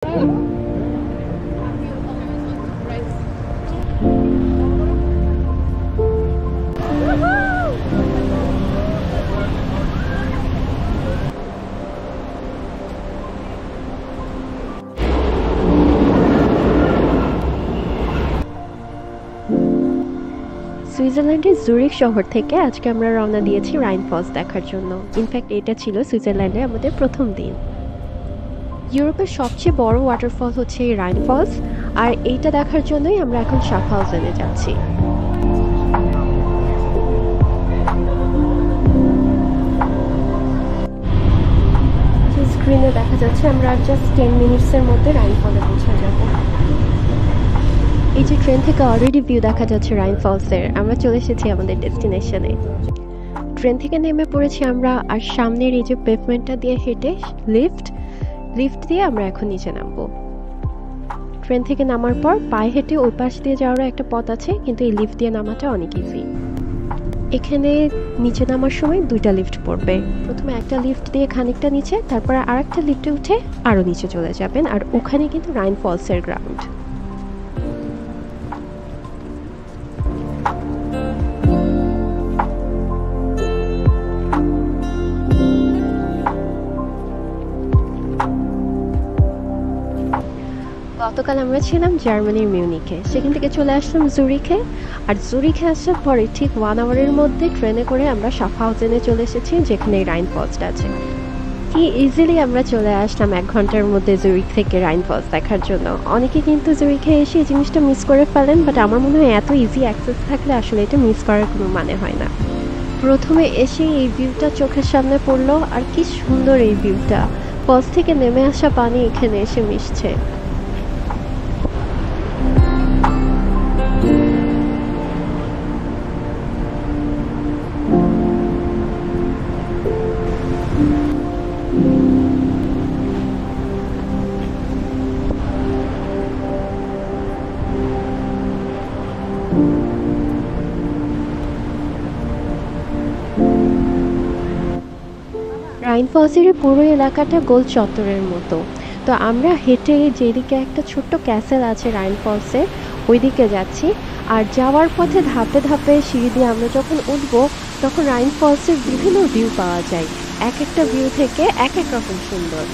সুইজারল্যান্ডের জুরিখ শহর থেকে আজকে আমরা রওনা দিয়েছি রাইন ফলস দেখার জন্য। ইনফ্যাক্ট এটা ছিল সুইজারল্যান্ডে আমাদের প্রথম দিন। ইউরোপের সবচেয়ে বড় ওয়াটারফল হচ্ছে এই রাইন ফলস, আর এইটা দেখার জন্যই আমরা এখন শাফহাউজেনে যাচ্ছি। স্ক্রিনে দেখা যাচ্ছে আমরা জাস্ট 10 মিনিটসের মধ্যে রাইন ফলে পৌঁছে যাব। এই যে ট্রেন থেকে অলরেডি ভিউ দেখা যাচ্ছে রাইন ফলসের। আমরা চলে এসেছি আমাদের ডেস্টিনেশনে। ট্রেন থেকে নেমে পড়েছি আমরা, আর সামনের এই যে পেভমেন্টটা দিয়ে হেঁটে লিফট দিয়ে আমরা এখন নিচে নামবো। ট্রেন থেকে নামার পর পায়ে হেঁটে ওই পাশ দিয়ে যাওয়ারও একটা পথ আছে, কিন্তু এই লিফট দিয়ে নামাটা অনেক ইজি। এখানে নিচে নামার সময় দুইটা লিফট পড়বে। প্রথমে একটা লিফট দিয়ে খানিকটা নিচে, তারপরে আরেকটা লিফটে উঠে আরও নিচে চলে যাবেন, আর ওখানে কিন্তু রাইন ফলসের গ্রাউন্ড। গতকাল আমরা ছিলাম জার্মানির মিউনিকে, সেখান থেকে চলে আসলাম জুরিখে। আর জুরিখে আসার পরে ঠিক 1 আওয়ারের মধ্যে ট্রেনে করে আমরা শাফহাউজেনে চলে এসেছি, যেখানে রাইন ফলসটা আছে। কি ইজিলি আমরা চলে আসলাম 1 ঘন্টার মধ্যে জুরিখ থেকে রাইন ফলস দেখার জন্য। অনেকে কিন্তু জুরিখে এসে এই জিনিসটা মিস করে ফেলেন, বাট আমার মনে হয় এত ইজি অ্যাক্সেস থাকলে আসলে এটা মিস করার কোনো মানে হয় না। প্রথমে এসে এই ভিউটা চোখের সামনে পড়লো, আর কি সুন্দর এই ভিউটা। ফলস থেকে নেমে আসা পানি এখানে এসে মিশছে। রাইন ফলসের পুরো এলাকাটা গোল চত্বরের মতো। তো আমরা হেঁটে যেদিকে একটা ছোট্ট ক্যাসেল আছে রাইন ফলসে, ওইদিকে যাচ্ছি। আর যাওয়ার পথে ধাপে ধাপে সিঁড়ি দিয়ে আমরা যখন উঠবো, তখন রাইন ফলসের বিভিন্ন ভিউ পাওয়া যায়। এক একটা ভিউ থেকে এক এক রকম সুন্দর।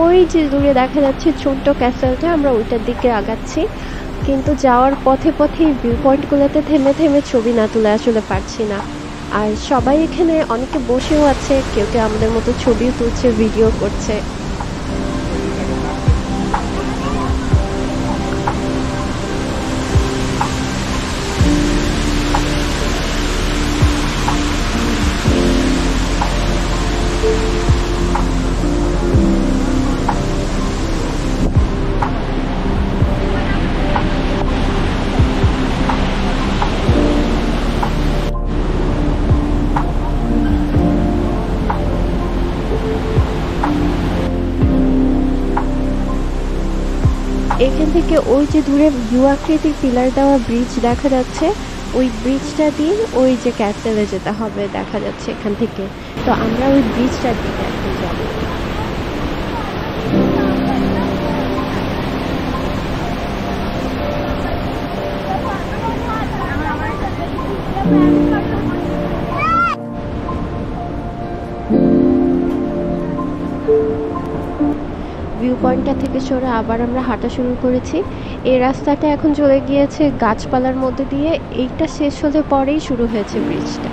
ওই যে দূরে দেখা যাচ্ছে ছোট্ট ক্যাসেলটা, আমরা ওইটার দিকে আগাচ্ছি। কিন্তু যাওয়ার পথে পথে ভিউ পয়েন্টগুলোতে থেমে থেমে ছবি না তুলে আসলে পারছি না। আর সবাই এখানে অনেকে বসেও আছে, কেউ কেউ আমাদের মতো ছবিও তুলছে, ভিডিও করছে। এখান থেকে ওই যে দূরে ইউ আকৃতির পিলার দেওয়া ব্রিজ দেখা যাচ্ছে, ওই ব্রিজটা দিয়ে ওই যে ক্যাসেলে যেতে হবে দেখা যাচ্ছে এখান থেকে। তো আমরা ওই ব্রিজটার দিকে এখন যাবো। ভিউ পয়েন্টটা থেকে সরে আবার আমরা হাঁটা শুরু করেছি। এই রাস্তাটা এখন চলে গিয়েছে গাছপালার মধ্যে দিয়ে, এইটা শেষ হলে পরেই শুরু হয়েছে ব্রিজটা।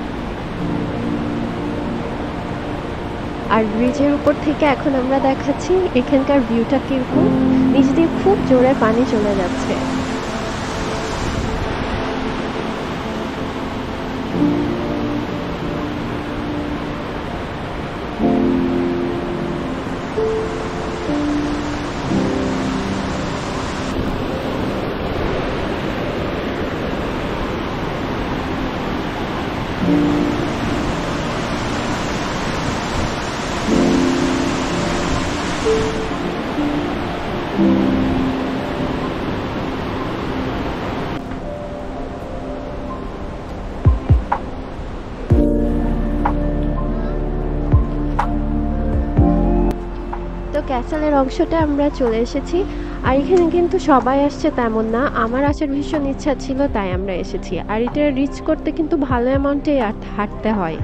আর ব্রিজের উপর থেকে এখন আমরা দেখাচ্ছি এখানকার ভিউটা কিরকম। নিচ দিয়ে খুব জোরে পানি চলে যাচ্ছে। তো ক্যাসেলের অংশটা আমরা চলে এসেছি। আর এখানে কিন্তু সবাই আসছে তেমন না, আমার আসার ভীষণ ইচ্ছা ছিল তাই আমরা এসেছি। আর এটা রিচ করতে কিন্তু ভালো অ্যামাউন্টে হাঁটতে হয়।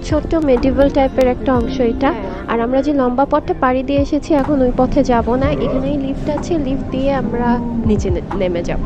ছোট্ট মেডিভেল টাইপের একটা অংশ এটা। আর আমরা যে লম্বা পথটা পাড়ি দিয়ে এসেছি এখন ওই পথে যাব না, এখানেই লিফট আছে, লিফট দিয়ে আমরা নিচে নেমে যাব।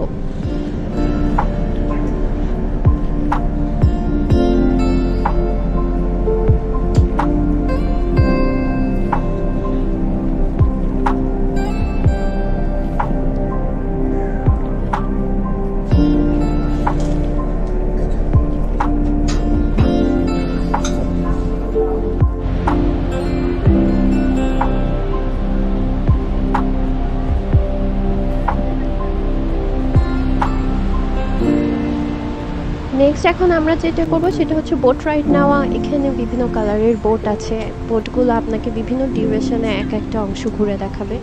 নেক্সট এখন আমরা যেটা করবো সেটা হচ্ছে বোট রাইড নেওয়া। এখানে বিভিন্ন কালারের বোট আছে, বোটগুলো আপনাকে বিভিন্ন ডিউরেশনে এক একটা অংশ ঘুরে দেখাবে।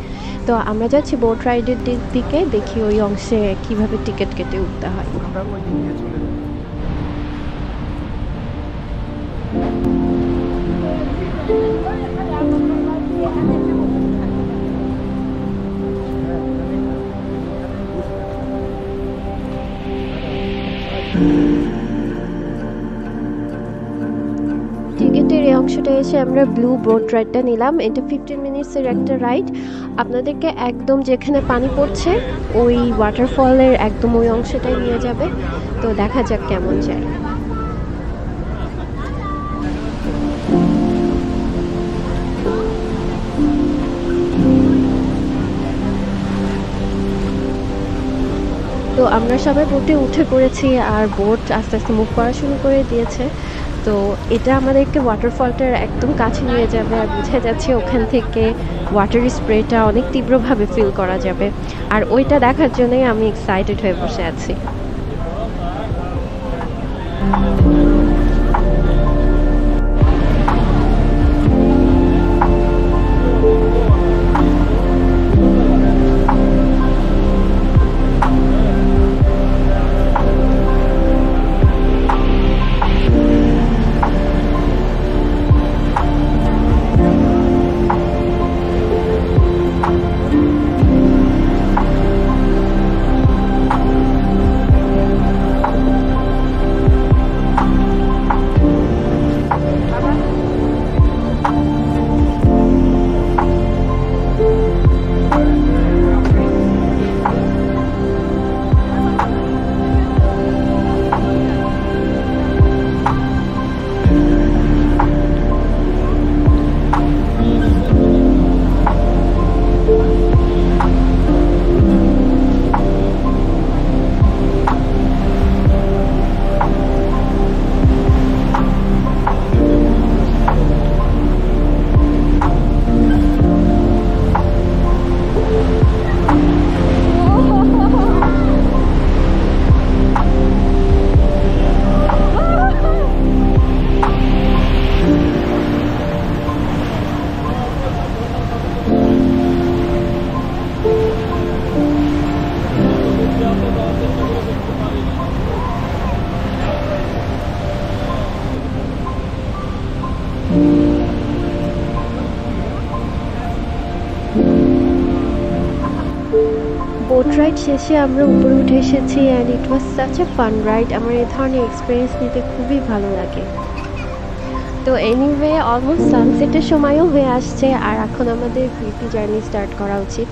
তো আমরা যাচ্ছি বোট রাইডের দিকে, দেখি ওই অংশে কিভাবে টিকিট কেটে উঠতে হয়। টিকিটের এই অংশটা এসে আমরা ব্লু বোট রাইডটা নিলাম। এটা 15 মিনিটসের একটা রাইড, আপনাদেরকে একদম যেখানে পানি পড়ছে ওই ওয়াটারফলের একদম ওই অংশটাই নিয়ে যাবে। তো দেখা যাক কেমন যায়। তো আমরা সবাই বোটে উঠে পড়েছি আর বোট আস্তে আস্তে মুভ করা শুরু করে দিয়েছে। তো এটা আমাদেরকে ওয়াটারফলটার একদম কাছে নিয়ে যাবে, আর বোঝা যাচ্ছে ওখান থেকে ওয়াটার স্প্রেটা অনেক তীব্রভাবে ফিল করা যাবে। আর ওইটা দেখার জন্যই আমি এক্সাইটেড হয়ে বসে আছি। রাইড শেষে আমরা উপরে উঠে এসেছি and it was such a fun ride. আমার এই ধরনের এক্সপিরিয়েন্স নিতে খুবই ভালো লাগে। তো এনিওয়ে অলমোস্ট সানসেটের সময়ও হয়ে আসছে আর এখন আমাদের ফিরতি জার্নি স্টার্ট করা উচিত।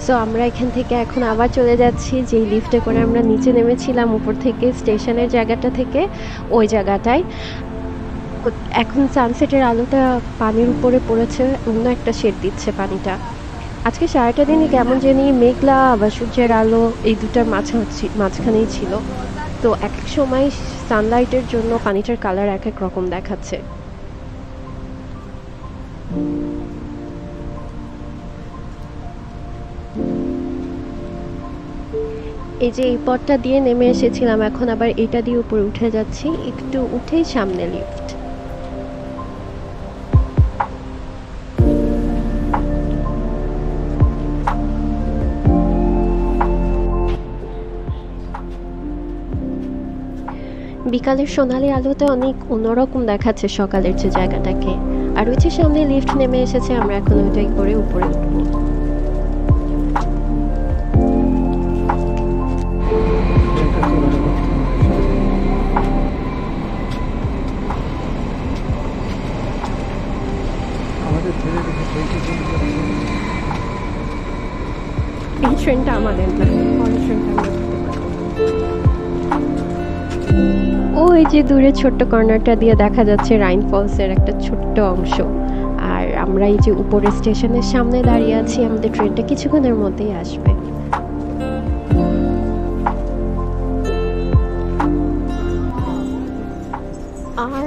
সো আমরা এখান থেকে এখন আবার চলে যাচ্ছি যেই লিফটে করে আমরা নিচে নেমেছিলাম উপর থেকে স্টেশনের জায়গাটা থেকে ওই জায়গাটায়। এখন সানসেটের আলোটা পানির উপরে পড়েছে, অন্য একটা শেড দিচ্ছে পানিটা। আজকে সারাটা দিনই কেমন জানি মেঘলা বা সূর্যের আলো এই দুটার মাঝখানেই ছিল। তো এক এক সময় সানলাইটের জন্য পানিটার কালার এক এক রকম দেখাচ্ছে। এই যে এই পথটা দিয়ে নেমে এসেছিলাম, এখন আবার এটা দিয়ে উপরে উঠে যাচ্ছি। একটু উঠেই সামনে লিফট। বিকালের সোনালি আলোতে অনেক অন্যরকম দেখাচ্ছে সকালের যে জায়গাটাকে। আর ওই যে সামনে লিফট নেমে এসেছে, আমরা এখন ওইটাই করে উপরে উঠবো। এই ট্রেনটা আমাদের না, পরের ট্রেনটা আমরা ধরতে পারবো। ওই যে দূরে ছোট্ট কর্নারটা দিয়ে দেখা যাচ্ছে রাইন ফলসের একটা ছোট্ট অংশ। আর আমরা এই যে উপরের স্টেশনের সামনে দাঁড়িয়ে আছি, আমাদের ট্রেনটা কিছুক্ষণের মধ্যেই আসবে। আর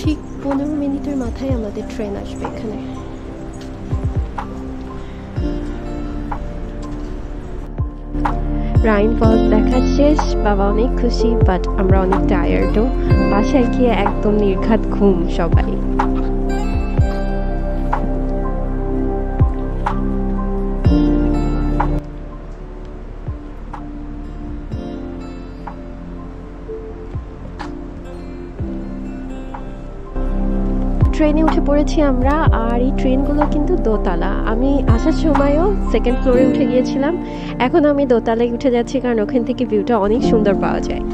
ঠিক 15 মিনিটের মাথায় আমাদের ট্রেন আসবে এখানে। রাইন ফলস দেখা শেষ, বাবা অনেক খুশি, বাট আমরা অনেক টায়ার্ডও। বাসায় গিয়ে একদম নির্ঘাত ঘুম সবাই। ট্রেনে উঠে পড়েছি আমরা, আর এই ট্রেনগুলো কিন্তু দোতলা। আমি আসার সময়ও সেকেন্ড ফ্লোরে উঠে গিয়েছিলাম, এখন আমি দোতলায় উঠে যাচ্ছি কারণ ওখান থেকে ভিউটা অনেক সুন্দর পাওয়া যায়।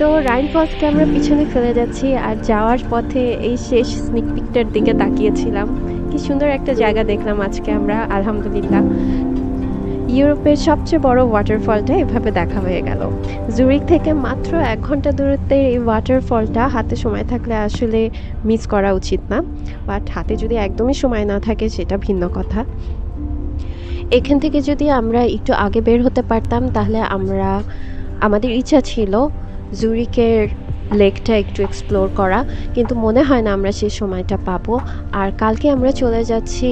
তো রাইন ফলসকে আমরা পিছনে ফেলে যাচ্ছি, আর যাওয়ার পথে এই শেষ স্নিক পিকটার দিকে তাকিয়েছিলাম। কি সুন্দর একটা জায়গা দেখলাম আজকে আমরা, আলহামদুলিল্লাহ। ইউরোপের সবচেয়ে বড় ওয়াটারফলটা এভাবে দেখা হয়ে গেল। জুরিক থেকে মাত্র 1 ঘন্টা দূরত্বের এই ওয়াটারফলটা হাতে সময় থাকলে আসলে মিস করা উচিত না, বাট হাতে যদি একদমই সময় না থাকে সেটা ভিন্ন কথা। এখান থেকে যদি আমরা একটু আগে বের হতে পারতাম তাহলে আমাদের ইচ্ছা ছিল জুরিকের লেকটা একটু এক্সপ্লোর করা, কিন্তু মনে হয় না আমরা সেই সময়টা পাবো। আর কালকে আমরা চলে যাচ্ছি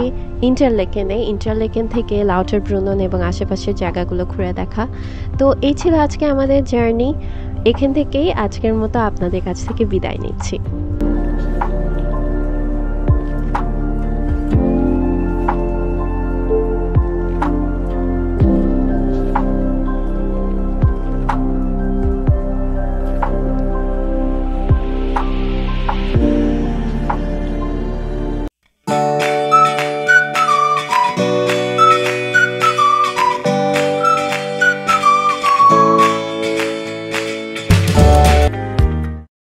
ইন্টারলেকেনে, ইন্টারলেকেন থেকে লাউটারব্রুনন এবং আশেপাশের জায়গাগুলো ঘুরে দেখা। তো এই ছিল আজকে আমাদের জার্নি। এখান থেকেই আজকের মতো আপনাদের কাছ থেকে বিদায় নিচ্ছি।